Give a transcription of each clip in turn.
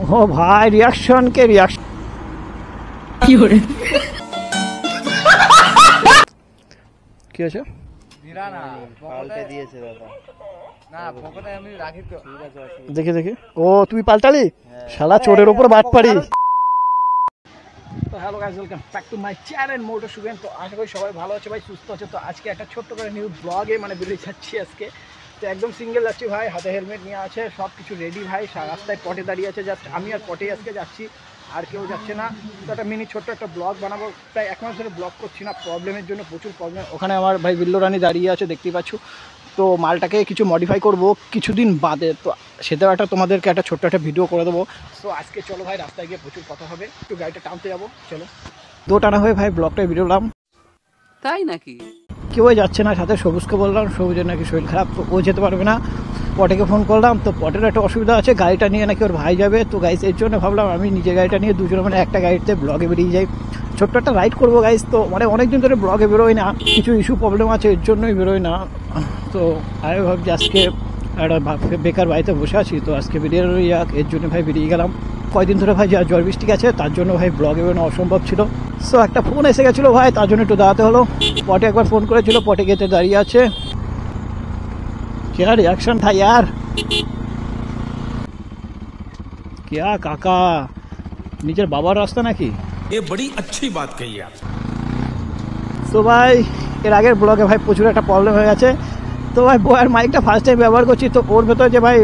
ও ভাই রিয়াকশন কে রিয়াকশন কি হরে কি আছে দেখে দেখে ও তুই পাল্টালি শালা চোরের উপর বাট পারি। তো hello guys, welcome back to my channel motor সুগেন। তো আশা করি সবাই ভালো আছে ভাই, সুস্থ আছে। তো আজকে একটা ছোট্ট করে নিউ ব্লগে মানে বেরিয়ে যাচ্ছি আজকে। তো একদম সিঙ্গেল যাচ্ছি ভাই, হাতে হেলমেট নিয়ে আছে, সব কিছু রেডি ভাই। রাস্তায় পটে দাঁড়িয়ে আছে, জাস্ট আমি আর পটেই আজকে যাচ্ছি, আর কেউ যাচ্ছে না। তো একটা মিনি ছোট্ট একটা ব্লগ বানাবো, প্রায় 1 মাস ধরে ব্লগ করছি না, প্রবলেমের জন্য, প্রচুর প্রবলেম। ওখানে আমার ভাই বিল্লো রানী দাঁড়িয়ে আছে, দেখতেই পাচ্ছ। তো মালটাকে কিছু মডিফাই করবো কিছুদিন বাদে, তো সেটাও একটা তোমাদেরকে একটা ছোট্ট একটা ভিডিও করে দেবো। তো আজকে চলো ভাই, রাস্তায় গিয়ে প্রচুর কথা হবে, একটু গাড়িটা টানতে যাবো, চলো। দো টানা হয়ে ভাই ব্লগটাই ভিডিওলাম, তাই নাকি? কেউ যাচ্ছে না সাথে। সবুজকে বললাম, সবুজের নাকি শরীর খারাপ, তো ও যেতে পারবে না। পটেকে ফোন করলাম, তো পটের একটা অসুবিধা আছে, গাড়িটা নিয়ে নাকি ওর ভাই যাবে। তো গাইস এর জন্য ভাবলাম আমি নিজের গাড়িটা নিয়ে দুজনে মানে একটা গাড়িতে ব্লগে বেরিয়ে যাই, ছোট্ট একটা রাইড করবো গাইস। তো মানে অনেকদিন ধরে ব্লগে বেরোই না, কিছু ইস্যু প্রবলেম আছে, এর জন্যই বেরোই না। তো আমি ভাবছি আজকে একটা বেকার বাড়িতে বসে আছি, তো আজকে বেরিয়ে যাক, এর জন্য ভাই বেরিয়ে গেলাম। কয়েকদিন ধরে ভাই যা জ্বর বৃষ্টি আছে, তার জন্য ভাই ব্লগে বেরোনো অসম্ভব ছিল। সো একটা ফোন এসে গেছিলো ভাই, তার জন্য একটু দাঁড়াতে হলো। পটে একবার ফোন করেছিল, পটে গেতে দাঁড়িয়ে আছে। क्या रिएक्शन था यार, क्या काका নিজের বাবার রাস্তা নাকি? ये बड़ी अच्छी बात कही आप। তো ভাই এর আগের ব্লগে ভাই প্রচুর একটা প্রবলেম হয়ে গেছে। তো ভাই বয়ার মাইকটা ফার্স্ট টাইম ব্যবহার করছি, তো ওর ভেতরে যে ভাই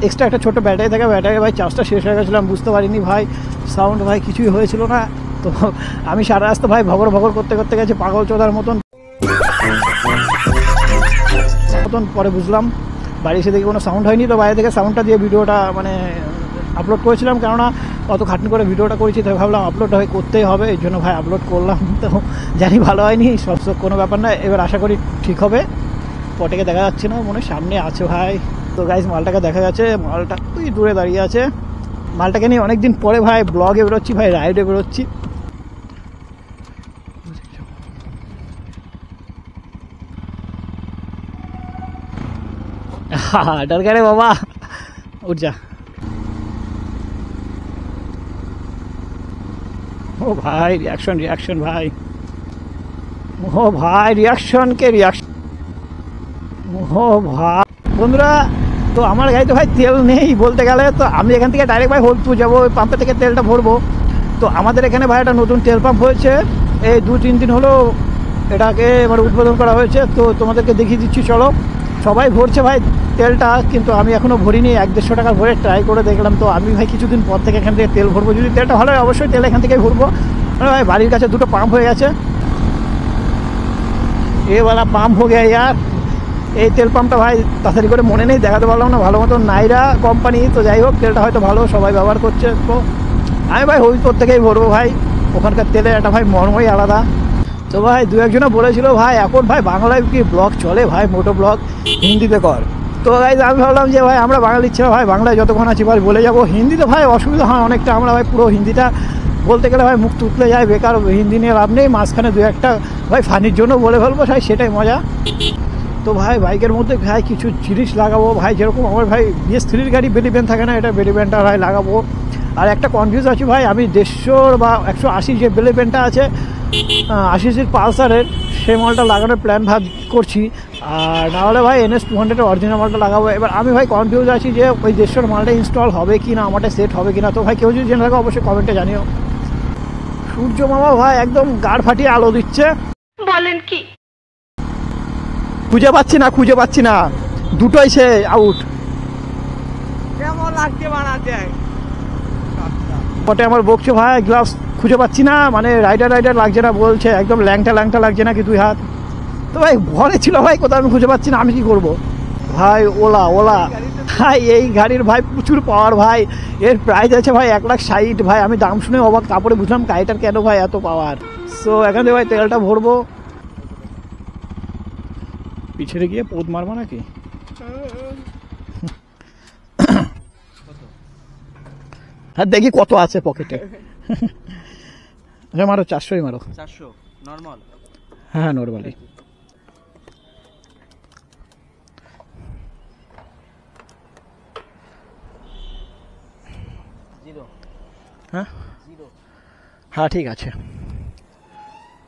এক্সট্রা একটা ছোটো ব্যাটারি থাকে, ব্যাটারি ভাই চার্জটা শেষ হয়ে গেছিলাম, বুঝতে পারিনি ভাই, সাউন্ড ভাই কিছুই হয়েছিল না। তো আমি সারা রাস্তা ভাই ভগর ভগর করতে করতে গেছি পাগল চোদার মতন। পরে বুঝলাম বাড়ি এসে দেখি কোনো সাউন্ড হয়নি, তো বাইরে থেকে সাউন্ডটা দিয়ে ভিডিওটা মানে আপলোড করেছিলাম, কেননা অত খাটনি করে ভিডিওটা করেছি, তাই ভাবলাম আপলোড হয় করতেই হবে, এই জন্য ভাই আপলোড করলাম। তো জানি ভালো হয়নি, সব কোনো ব্যাপার না, এবার আশা করি ঠিক হবে। পটেকে দেখা যাচ্ছে না, মনে সামনে আছে ভাই। তো গাইস মালটাকে দেখা যাচ্ছে, মালটা ওই দূরে দাঁড়িয়ে আছে। মালটাকে নিয়ে অনেকদিন পরে ভাই ব্লগে বেরোচ্ছি ভাই, রাইডে বেরোচ্ছি। डर गए रे बाबा, उठ जा। ও ভাই রিয়াকশন রিয়াকশন ভাই, ও ভাই রিয়াকশন কে রিয়াকশন, ও ভাই। বন্ধুরা তো আমার গাড়িতে ভাই তেল নেই বলতে গেলে, তো আমি এখান থেকে ডাইরেক্ট ভাই হোলপুর যাবো, ওই পাম্পে থেকে তেলটা ভরবো। তো আমাদের এখানে ভাই একটা নতুন তেল পাম্প হয়েছে, এই 2-3 দিন হলো এটাকে এবার উদ্বোধন করা হয়েছে। তো তোমাদেরকে দেখিয়ে দিচ্ছি, চলো। সবাই ভরছে ভাই তেলটা, কিন্তু আমি এখনও ভরিনি, 100-150 টাকা ভরে ট্রাই করে দেখলাম। তো আমি ভাই কিছুদিন পর থেকে এখান থেকে তেল ভরবো, যদি তেলটা ভালো হয় অবশ্যই তেল এখান থেকেই ভরবো। ভাই বাড়ির কাছে 2টো পাম্প হয়ে গেছে, এবারে পাম্প হয়ে গেছে ইয়ার। এই তেল পাম্পটা ভাই তাড়াতাড়ি করে মনে নেই, দেখাতে পারলাম না ভালো মতো, নাইরা কোম্পানি। তো যাই হোক, তেলটা হয়তো ভালো, সবাই ব্যবহার করছে। তো আমি ভাই হরিপুর থেকেই ভরবো ভাই, ওখানকার তেলের একটা ভাই মর্মই আলাদা। তো ভাই 2-1জনা বলেছিল ভাই এখন ভাই বাংলায় কি ব্লগ চলে ভাই, মোটো ব্লগ হিন্দিতে কর। তো গাইজ আমি ভাবলাম যে ভাই আমরা বাঙালির ছেলে ভাই, বাংলায় যতক্ষণ আছি ভাই বলে যাবো। হিন্দিতে ভাই অসুবিধা হয় অনেকটা, আমরা ভাই পুরো হিন্দিটা বলতে গেলে ভাই মুখ তুতলে যায়, বেকার হিন্দি নিয়ে লাভ নেই। মাঝখানে 2-1টা ভাই ফানির জন্য বলে ফেলবো ভাই, সেটাই মজা। তো ভাই বাইকের মধ্যে ভাই কিছু জিনিস লাগাবো ভাই, যেরকম আমার ভাই BS3 গাড়ি বেলি ব্যান্ড থাকে না, এটা বেলি ব্যান্ডটা ভাই লাগাবো। আর একটা কনফিউজ আছি ভাই, আমি 150 বা 180 যে বেলি ব্যান্ডটা আছে 80 পালসারের, সেই মালটা লাগানোর প্ল্যান ভাব করছি। আর না হলে ভাই NS200 অরিজিনাল মালটা লাগাবো। এবার আমি ভাই কনফিউজ আছি যে ওই 150 মালটা ইনস্টল হবে কি না, আমারটা সেট হবে কি না। তো ভাই কেউ যদি জেনে থাকো অবশ্যই কমেন্টে জানিও। সূর্য মামা ভাই একদম গাড় ফাটিয়ে আলো দিচ্ছে, বলেন কি? খুঁজে পাচ্ছি না, দুটোই সে আউট। কেমন লাগছে বানাতে? পটে আমার বকছে ভাই, গ্লাভস খুঁজে পাচ্ছি না, মানে রাইডার লাগছে না বলছে, একদম ল্যাংটা লাগছে নাকি 2 হাত। তো ভাই ঘরে ছিল ভাই, কোথাও আমি খুঁজে পাচ্ছি না, আমি কি করব ভাই? ওলা ভাই, এই গাড়ির ভাই প্রচুর পাওয়ার ভাই, এর প্রাইস আছে ভাই 1,60,000 ভাই। আমি দাম শুনে অবাক, তারপরে বুঝলাম গাড়িটার কেন ভাই এত পাওয়ার। সো এখান থেকে ভাই তেলটা ভরবো, পিছনে গিয়ে পোদ মারবো নাকি? হ্যাঁ দেখি কত আছে পকেটে। মারো 400ই মারো। 400 নরমাল? হ্যাঁ নরমালি। হ্যাঁ হ্যাঁ ঠিক আছে।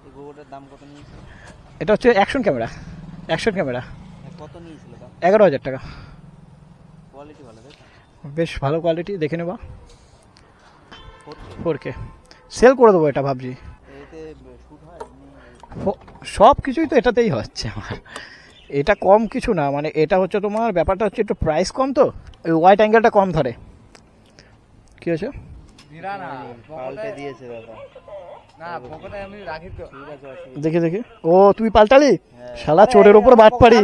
এই গোবরটার দাম কত নিয়েছে? এটা হচ্ছে অ্যাকশন ক্যামেরা কত নিয়েছিল দাম? 11,000 টাকা। কোয়ালিটি ভালো, তাই তো? বেশ ভালো কোয়ালিটি, দেখে নেবা। 4K সেল করে দেবো এটা ভাবছি। এতে শুট হয়? সব কিছুই তো এটাতেই হচ্ছে আমার, এটা কম কিছু না, মানে এটা হচ্ছে তোমার ব্যাপারটা হচ্ছে একটু প্রাইস কম, তো ওই ওয়াইড অ্যাঙ্গেলটা কম ধরে। কি হয়েছে? পাল্টে দিয়েছে দাদা। না পকেটে আমি রাখি তো। ঠিক আছে, দেখি দেখি। ও তুই পাল্টালি? শালা চোরের উপর বাট পারি।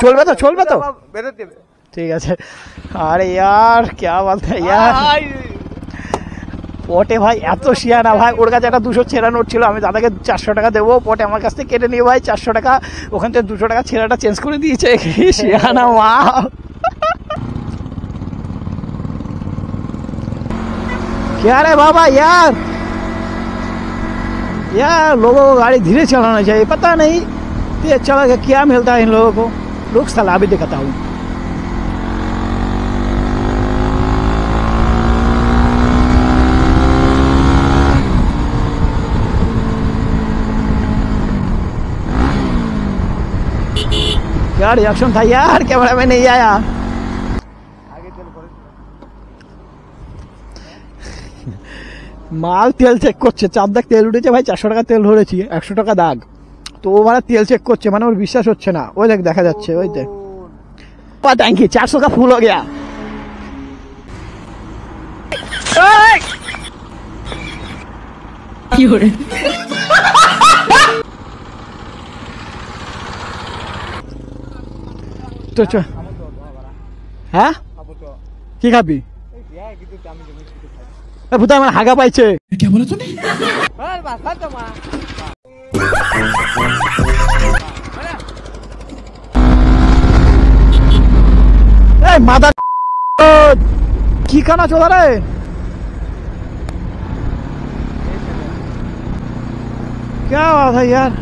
চলবে তো ঠিক আছে। আরে यार क्या बात है यार, পটে ভাই এত শিয়ানা ভাই, ওর কাছে একটা 200 ছেঁড়া নোট ছিল, আমি দাদাকে 400 টাকা দেবো, পটে আমার কাছ থেকে কেটে নিয়ে ভাই 400 টাকা, ওখান থেকে 200 টাকা ছেঁড়াটা চেঞ্জ করে দিয়েছে। শিয়ানা মা। क्या रे बाबा यार लोगों को गाड़ी धीरे चलाना चाहिए, पता नहीं तेज चला के क्या मिलता है इन लोगों को। रुक साला भी दिखाता हूँ। क्या रिएक्शन था यार, कैमरा में नहीं आया। মাল তেল চেক করছে, 4 দাগ তেল উঠেছে ভাই, 400 টাকা তেল ভরেছি, 100 টাকা দাগ, তো ও মানে তেল চেক করছে, মানে ওর বিশ্বাস হচ্ছে না। ওই দেখ দেখা যাচ্ছে, ওই দেখ ট্যাঙ্কি 400 का फुल हो गया। তো চ হ্যাঁ কি খাবি? ভূতা আমার হাগা পাইছে। এই মাদা কি কানা চোদা রে, क्या बात है यार।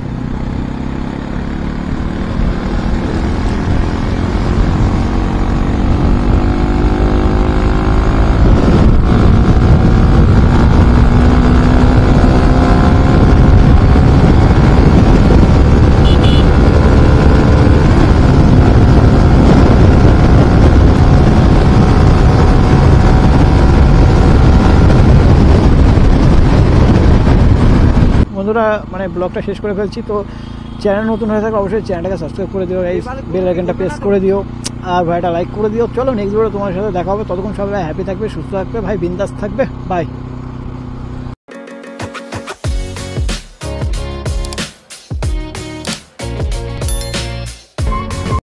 বন্ধুরা মানে ব্লগটা শেষ করে ফেলছি, তো চ্যানেল নতুন হয়ে থাকে অবশ্যই চ্যানেলটাকে সাবস্ক্রাইব করে দিও গাইস, বেল আইকনটা প্রেস করে দিও, আর ভাইটা লাইক করে দিও। চলো নেক্সট ভিডিও তোমার সাথে দেখা হবে, ততক্ষণ সবাই হ্যাপি থাকবে, সুস্থ থাকবে ভাই, বিন্দাস থাকবে, বাই।